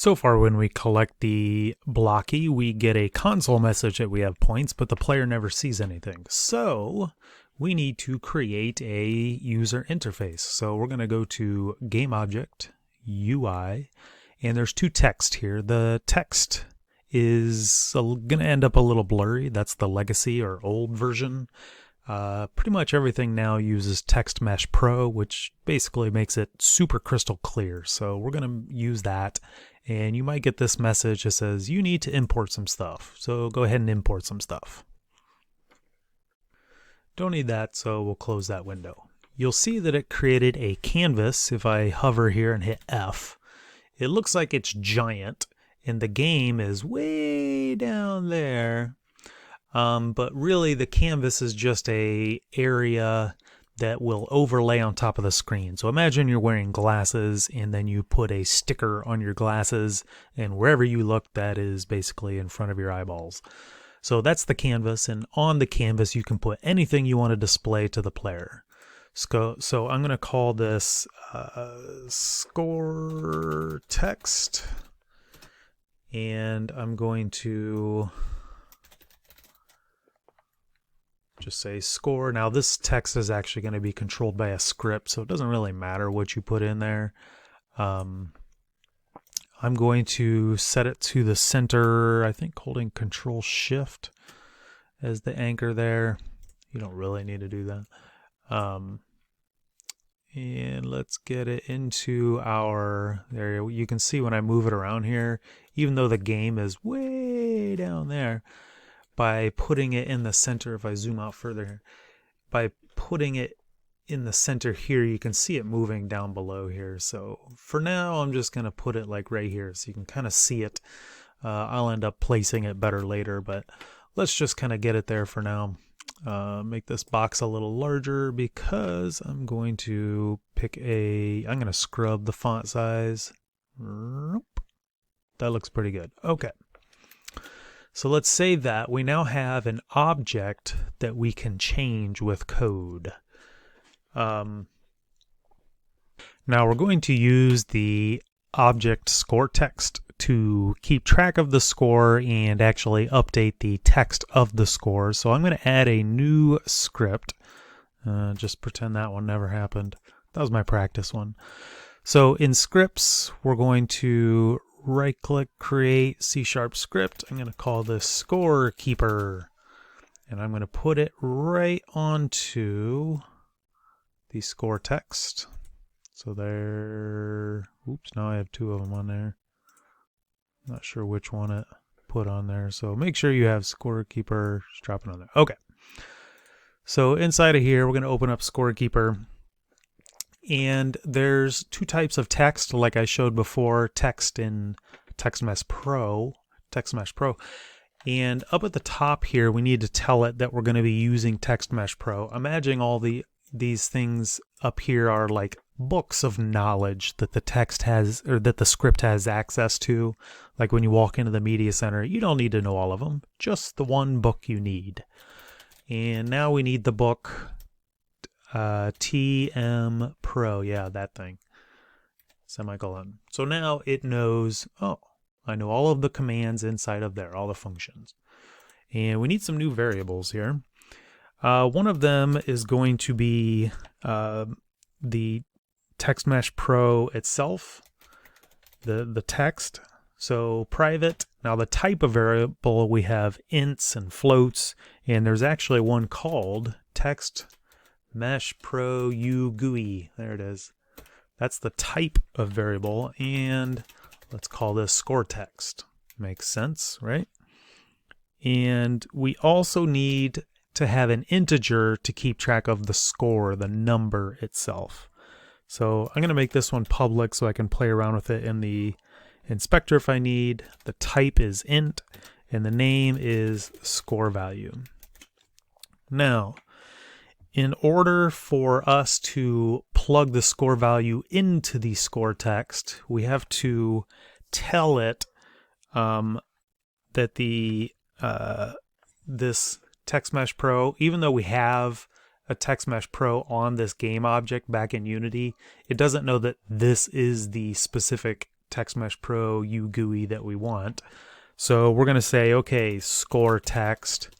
So far, when we collect the blocky, we get a console message that we have points, but the player never sees anything. So we need to create a user interface. So we're going to go to Game Object, UI, and there's two text here. The text is going to end up a little blurry. That's the legacy or old version. Pretty much everything now uses Text Mesh Pro, which basically makes it super crystal clear. So we're going to use that. And you might get this message that says you need to import some stuff. So go ahead and import some stuff. Don't need that, so we'll close that window. You'll see that it created a canvas. If I hover here and hit F, it looks like it's giant, and the game is way down there. But really the canvas is just a area that will overlay on top of the screen. So imagine you're wearing glasses and then you put a sticker on your glasses, and wherever you look, that is basically in front of your eyeballs. So that's the canvas, and on the canvas you can put anything you want to display to the player. So I'm going to call this score text, and I'm going to just say score. Now this text is actually going to be controlled by a script, so it doesn't really matter what you put in there. I'm going to set it to the center, I think holding Control Shift as the anchor there. You don't really need to do that. And let's get it into our, there you can see when I move it around here, even though the game is way down there, by putting it in the center, if I zoom out further here, by putting it in the center here, you can see it moving down below here. So for now, I'm just going to put it like right here so you can kind of see it. I'll end up placing it better later, but let's just kind of get it there for now. Make this box a little larger because I'm going to I'm going to scrub the font size. That looks pretty good. Okay. So let's save that. We now have an object that we can change with code. Now we're going to use the object score text to keep track of the score and actually update the text of the score. So I'm going to add a new script. Just pretend that one never happened. That was my practice one. So in scripts, we're going to right-click, create C# script. I'm going to call this score keeper, and I'm going to put it right onto the score text. So there, oops, now I have two of them on there. Not sure which one it put on there. So make sure you have score keeper, just drop it on there. Okay. So inside of here, we're going to open up score keeper. And there's two types of text, like I showed before, text in Text Mesh Pro. And up at the top here, we need to tell it that we're going to be using Text Mesh Pro. Imagine all these things up here are like books of knowledge that the text has, or that the script has access to. Like when you walk into the media center, you don't need to know all of them, just the one book you need. And now we need the book TM Pro, yeah, that thing, semicolon. So now it knows, oh, I know all of the commands inside of there, all the functions. And we need some new variables here. One of them is going to be the Text Mesh Pro itself, the text. So private. Now the type of variable, we have ints and floats, and there's actually one called Text Mesh Pro UGUI. There it is. That's the type of variable, and let's call this score text. Makes sense, right? And we also need to have an integer to keep track of the score, the number itself. So I'm going to make this one public so I can play around with it in the inspector if I need. The type is int, and the name is score value. Now, in order for us to plug the score value into the score text, we have to tell it that this Text Mesh Pro, even though we have a Text Mesh Pro on this game object back in Unity, it doesn't know that this is the specific Text Mesh Pro UGUI that we want. So we're going to say, okay, score text,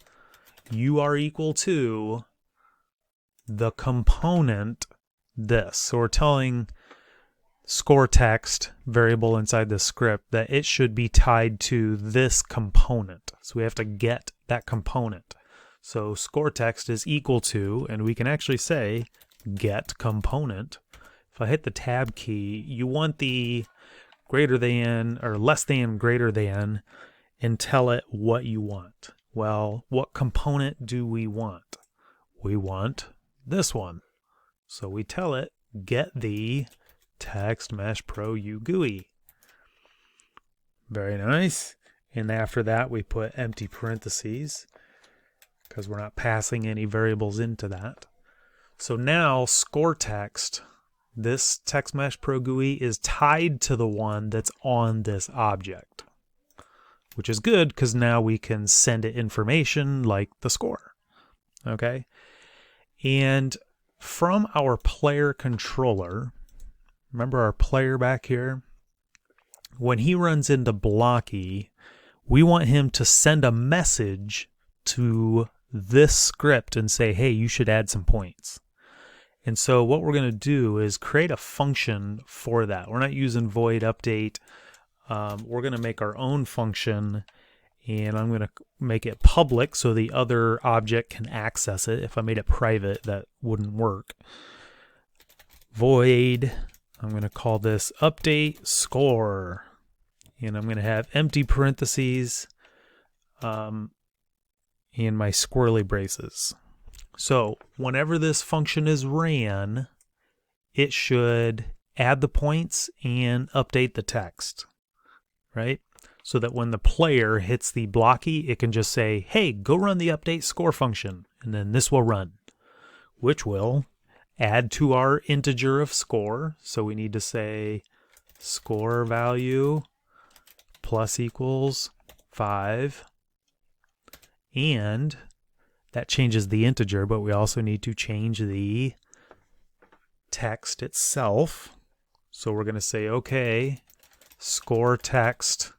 you are equal to the component this. So we're telling score text variable inside the script that it should be tied to this component. So we have to get that component. So score text is equal to, and we can actually say get component. If I hit the tab key, you want the greater than or less than greater than and tell it what you want. Well, what component do we want? We want this one. So we tell it get the Text Mesh Pro UGUI. Very nice. And after that we put empty parentheses because we're not passing any variables into that. So now score text, this Text Mesh Pro GUI is tied to the one that's on this object, which is good because now we can send it information like the score. Okay. And from our player controller, remember our player back here? When he runs into Blocky, we want him to send a message to this script and say, hey, you should add some points. And so what we're going to do is create a function for that. We're not using void update. We're going to make our own function, and I'm going to make it public so the other object can access it. If I made it private, that wouldn't work. Void, I'm going to call this update score, and I'm going to have empty parentheses and my squirrely braces. So whenever this function is ran, it should add the points and update the text, right? So that when the player hits the Blocky, it can just say, hey, go run the update score function, and then this will run, which will add to our integer of score. So we need to say score value plus equals 5, and that changes the integer, but we also need to change the text itself. So we're going to say, okay, score text.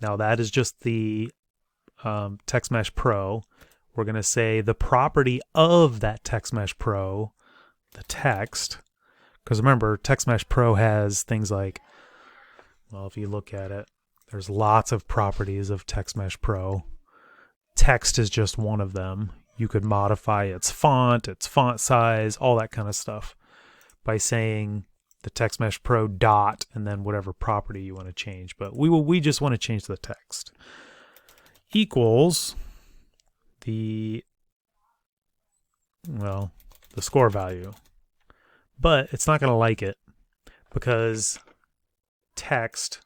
Now that is just the Text Mesh Pro. We're going to say the property of that Text Mesh Pro, the text, because remember, Text Mesh Pro has things like, well, if you look at it, there's lots of properties of Text Mesh Pro. Text is just one of them. You could modify its font size, all that kind of stuff by saying the Text Mesh Pro dot and then whatever property you want to change. But we just want to change the text. Equals the score value. But it's not going to like it because text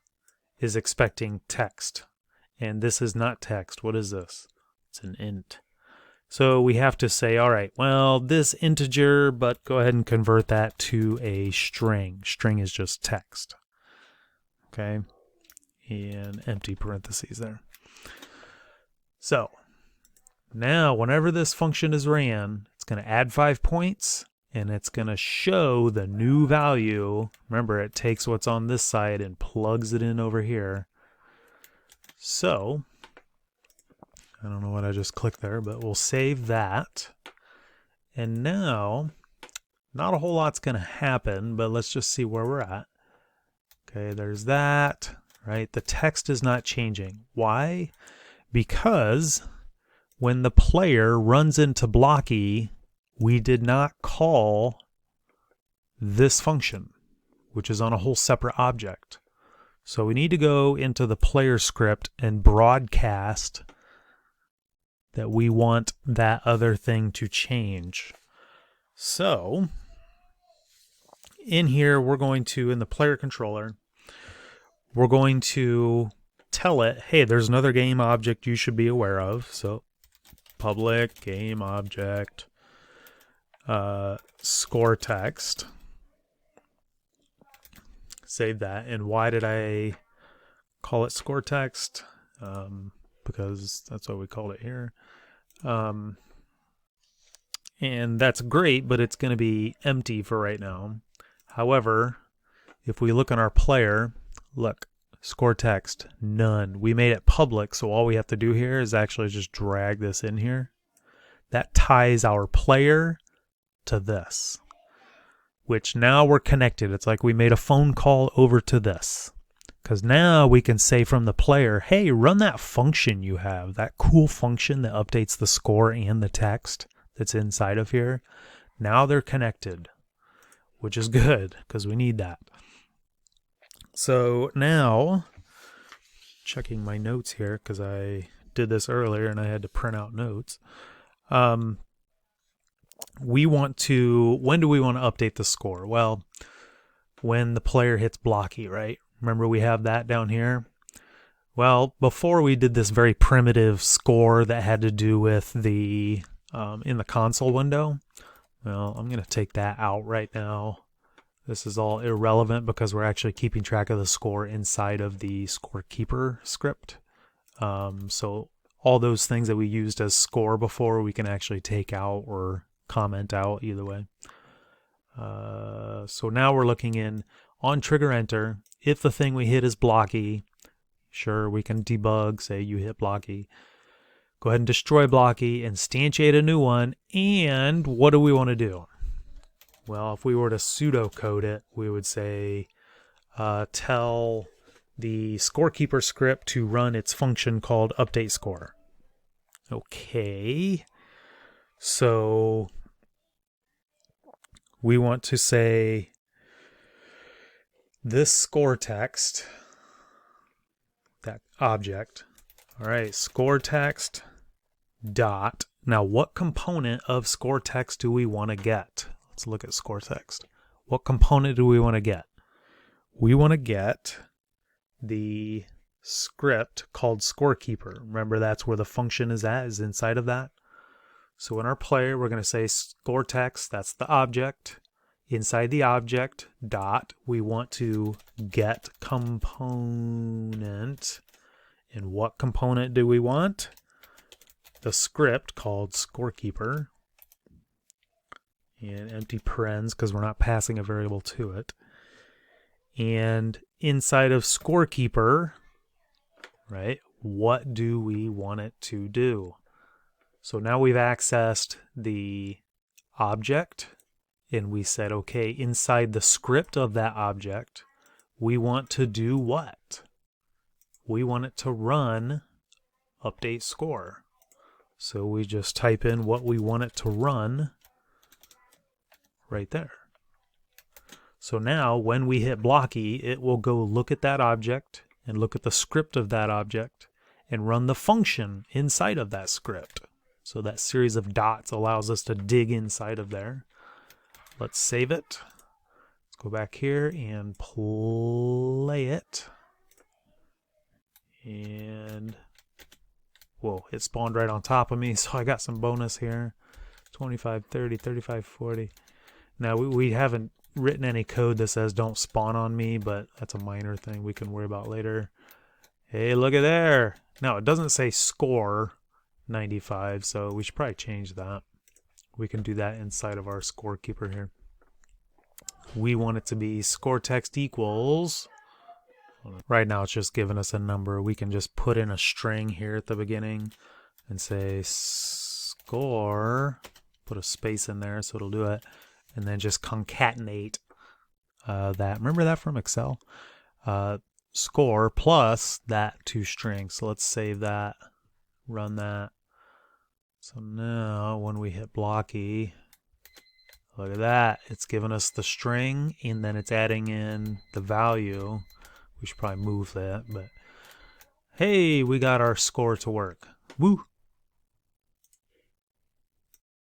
is expecting text. And this is not text. What is this? It's an int. So we have to say, all right, well, this integer, but go ahead and convert that to a string. String is just text. Okay. And empty parentheses there. So now whenever this function is ran, it's going to add 5 points and it's going to show the new value. Remember, it takes what's on this side and plugs it in over here. So I don't know what I just clicked there, but we'll save that. And now, not a whole lot's going to happen, but let's just see where we're at. Okay, there's that, right? The text is not changing. Why? Because when the player runs into Blocky, we did not call this function, which is on a whole separate object. So we need to go into the player script and broadcast that we want that other thing to change. So in here, we're going to, in the player controller, we're going to tell it, hey, there's another game object you should be aware of. So public game object, score text. Save that. And why did I call it score text? Because that's what we called it here. And that's great, but it's going to be empty for right now. However, if we look on our player, Look, score text, none. We made it public, so all we have to do here is actually just drag this in here. That ties our player to this, which now we're connected. It's like we made a phone call over to this. Because now we can say from the player, hey, run that function you have, that cool function that updates the score and the text that's inside of here. Now they're connected, which is good because we need that. So now, checking my notes here because I did this earlier and I had to print out notes. We want to, when do we want to update the score? Well, when the player hits blocky, right? Remember we have that down here? Well, before we did this very primitive score that had to do with the, in the console window. Well, I'm going to take that out right now. This is all irrelevant because we're actually keeping track of the score inside of the scorekeeper script. So all those things that we used as score before, we can actually take out or comment out either way. So now we're looking in on trigger enter. If the thing we hit is blocky, sure, we can debug, say you hit blocky. Go ahead and destroy blocky, instantiate a new one. And what do we want to do? Well, if we were to pseudocode it, we would say tell the scorekeeper script to run its function called update score. Okay. So we want to say this score text, that object. All right, score text dot. Now, what component of score text do we want to get? Let's look at score text. What component do we want to get? We want to get the script called scorekeeper. Remember, that's where the function is at, is inside of that. So in our player, we're going to say score text, that's the object. Inside the object, dot, we want to get component. And what component do we want? The script called scorekeeper. And empty parens because we're not passing a variable to it. And inside of scorekeeper, right, what do we want it to do? So now we've accessed the object. And we said, okay, inside the script of that object, we want to do what? We want it to run update score. So we just type in what we want it to run right there. So now when we hit blocky, it will go look at that object and look at the script of that object and run the function inside of that script. So that series of dots allows us to dig inside of there. Let's save it. Let's go back here and play it. And whoa, it spawned right on top of me, so I got some bonus here. 25, 30, 35, 40. Now we haven't written any code that says don't spawn on me, but that's a minor thing we can worry about later. Hey, look at there. Now it doesn't say score 95, so we should probably change that. We can do that inside of our scorekeeper here. We want it to be score text equals. Right now it's just giving us a number. We can just put in a string here at the beginning and say score, put a space in there so it'll do it, and then just concatenate that. Remember that from Excel? Score plus that toString. So let's save that, run that. So now when we hit blocky, look at that. It's giving us the string and then it's adding in the value. We should probably move that, but hey, we got our score to work. Woo!